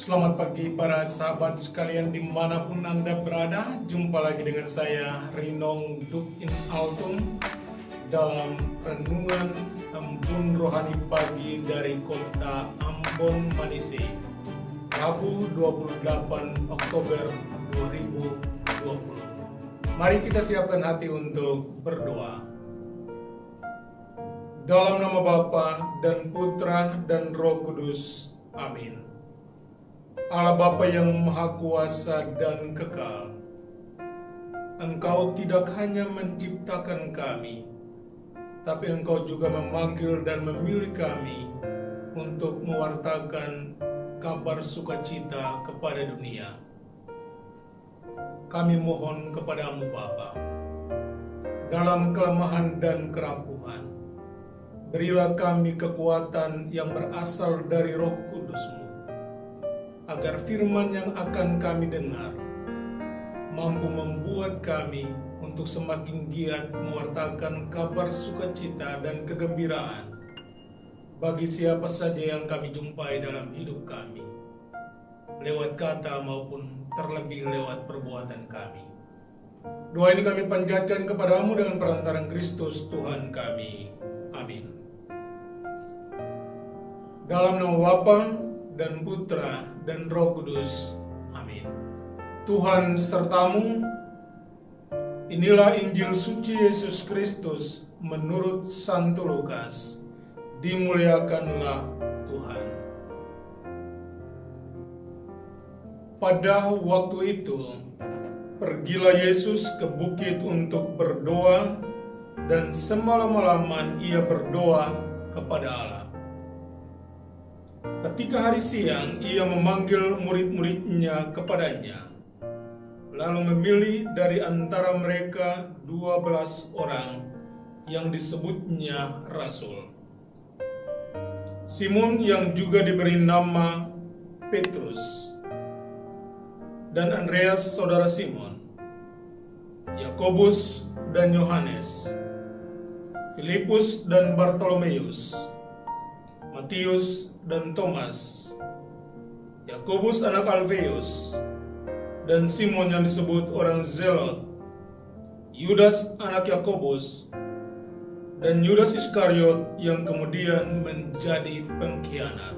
Selamat pagi para sahabat sekalian dimanapun Anda berada. Jumpa lagi dengan saya Rinong Duk in Altum dalam renungan Embun Rohani Pagi dari kota Ambon Manise, Rabu 28 Oktober 2020. Mari kita siapkan hati untuk berdoa. Dalam nama Bapa dan Putra dan Roh Kudus. Amin. Allah Bapa yang Maha Kuasa dan Kekal, Engkau tidak hanya menciptakan kami, tapi Engkau juga memanggil dan memilih kami untuk mewartakan kabar sukacita kepada dunia. Kami mohon kepadamu Bapa, dalam kelemahan dan kerapuhan, berilah kami kekuatan yang berasal dari Roh Kudus-Mu, agar firman yang akan kami dengar mampu membuat kami untuk semakin giat mewartakan kabar sukacita dan kegembiraan bagi siapa saja yang kami jumpai dalam hidup kami, lewat kata maupun terlebih lewat perbuatan kami. Doa ini kami panjatkan kepadamu dengan perantaraan Kristus Tuhan kami. Amin. Dalam nama Bapa dan Putra dan Roh Kudus. Amin. Tuhan sertamu. Inilah Injil suci Yesus Kristus menurut Santo Lukas. Dimuliakanlah Tuhan. Pada waktu itu, pergilah Yesus ke bukit untuk berdoa, dan semalam-malaman ia berdoa kepada Allah. Ketika hari siang, ia memanggil murid-muridnya kepadanya, lalu memilih dari antara mereka 12 orang yang disebutnya rasul. Simon yang juga diberi nama Petrus, dan Andreas saudara Simon, Yakobus dan Yohanes, Filipus dan Bartolomeus, Matius dan Thomas, Yakobus anak Alfeus, dan Simon yang disebut orang Zelot, Yudas anak Yakobus, dan Yudas Iskariot yang kemudian menjadi pengkhianat.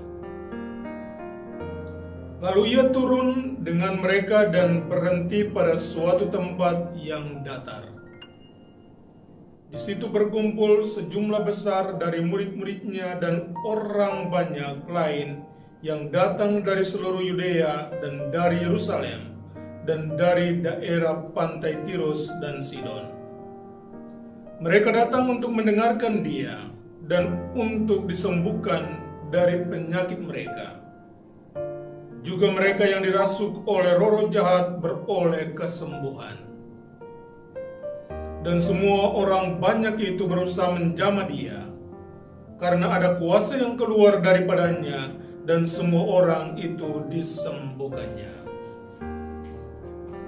Lalu ia turun dengan mereka dan berhenti pada suatu tempat yang datar. Di situ berkumpul sejumlah besar dari murid-muridnya dan orang banyak lain yang datang dari seluruh Yudea dan dari Yerusalem dan dari daerah pantai Tirus dan Sidon. Mereka datang untuk mendengarkan dia dan untuk disembuhkan dari penyakit mereka. Juga mereka yang dirasuk oleh roh jahat beroleh kesembuhan. Dan semua orang banyak itu berusaha menjamah dia, karena ada kuasa yang keluar daripadanya, dan semua orang itu disembuhkannya.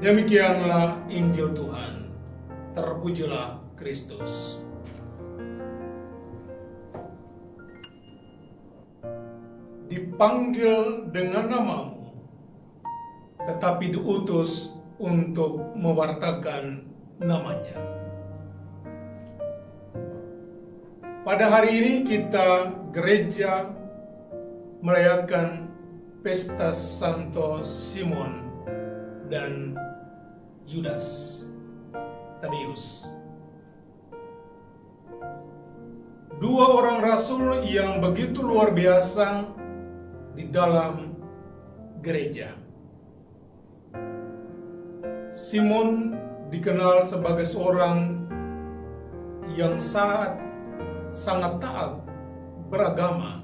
Demikianlah Injil Tuhan. Terpujilah Kristus. Dipanggil dengan namamu, tetapi diutus untuk mewartakan namanya. Pada hari ini kita gereja merayakan pesta Santo Simon dan Yudas Tadeus. Dua orang rasul yang begitu luar biasa di dalam gereja. Simon dikenal sebagai seorang yang sangat taat beragama,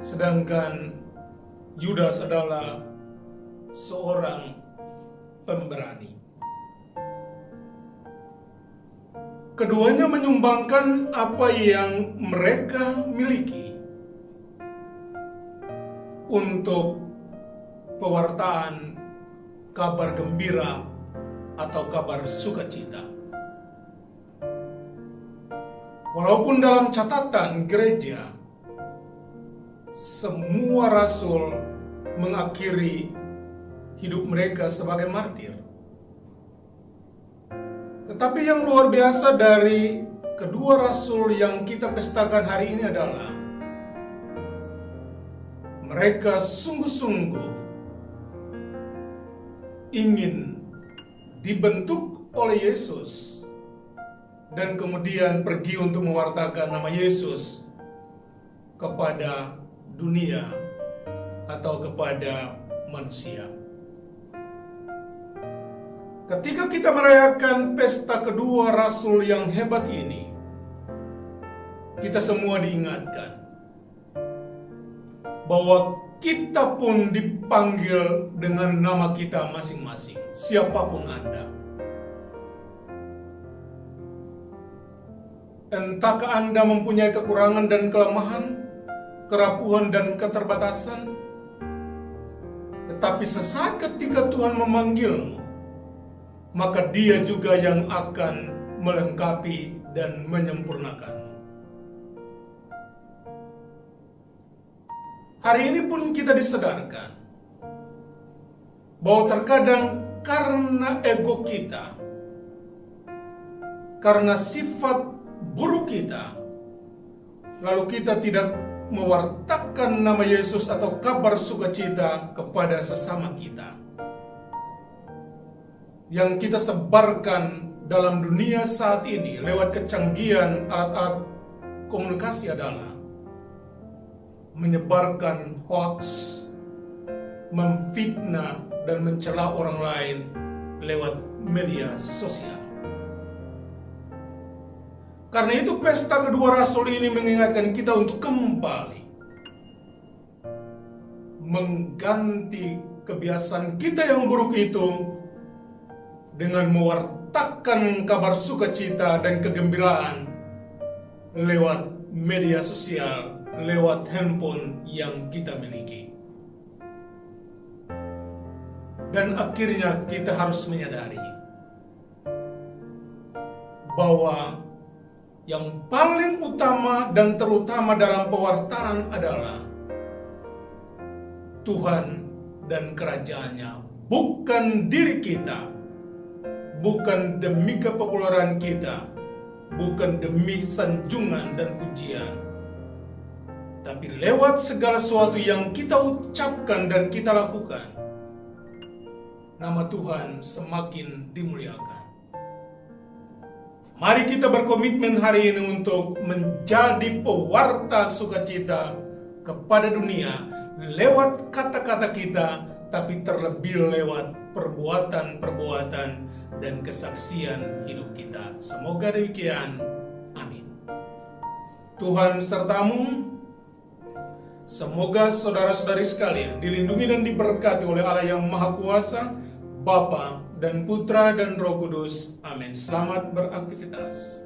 sedangkan Yudas adalah seorang pemberani. Keduanya menyumbangkan apa yang mereka miliki untuk pewartaan kabar gembira atau kabar sukacita. Walaupun dalam catatan gereja semua rasul mengakhiri hidup mereka sebagai martir. Tetapi yang luar biasa dari kedua rasul yang kita pestakan hari ini adalah mereka sungguh-sungguh ingin dibentuk oleh Yesus dan kemudian pergi untuk mewartakan nama Yesus kepada dunia atau kepada manusia. Ketika kita merayakan pesta kedua rasul yang hebat ini, kita semua diingatkan bahwa kita pun dipanggil dengan nama kita masing-masing, siapapun Anda. Entahkah Anda mempunyai kekurangan dan kelemahan, kerapuhan dan keterbatasan, tetapi sesaat ketika Tuhan memanggilmu, maka Dia juga yang akan melengkapi dan menyempurnakan. Hari ini pun kita disadarkan bahwa terkadang karena ego kita, karena sifat buruk kita, lalu kita tidak mewartakan nama Yesus atau kabar sukacita kepada sesama kita. Yang kita sebarkan dalam dunia saat ini lewat kecanggihan alat-alat komunikasi adalah menyebarkan hoax, memfitnah dan mencela orang lain lewat media sosial. Karena itu pesta kedua rasul ini mengingatkan kita untuk kembali mengganti kebiasaan kita yang buruk itu dengan mewartakan kabar sukacita dan kegembiraan lewat media sosial, lewat handphone yang kita miliki. Dan akhirnya kita harus menyadari bahwa yang paling utama dan terutama dalam pewartaan adalah Tuhan dan kerajaannya, bukan diri kita. Bukan demi kepopuleran kita, bukan demi sanjungan dan pujian, tapi lewat segala sesuatu yang kita ucapkan dan kita lakukan, nama Tuhan semakin dimuliakan. Mari kita berkomitmen hari ini untuk menjadi pewarta sukacita kepada dunia lewat kata-kata kita, tapi terlebih lewat perbuatan-perbuatan dan kesaksian hidup kita. Semoga demikian. Amin. Tuhan sertamu. Semoga saudara-saudari sekalian dilindungi dan diberkati oleh Allah yang Maha Kuasa, Bapa dan Putra dan Roh Kudus. Amin. Selamat beraktivitas.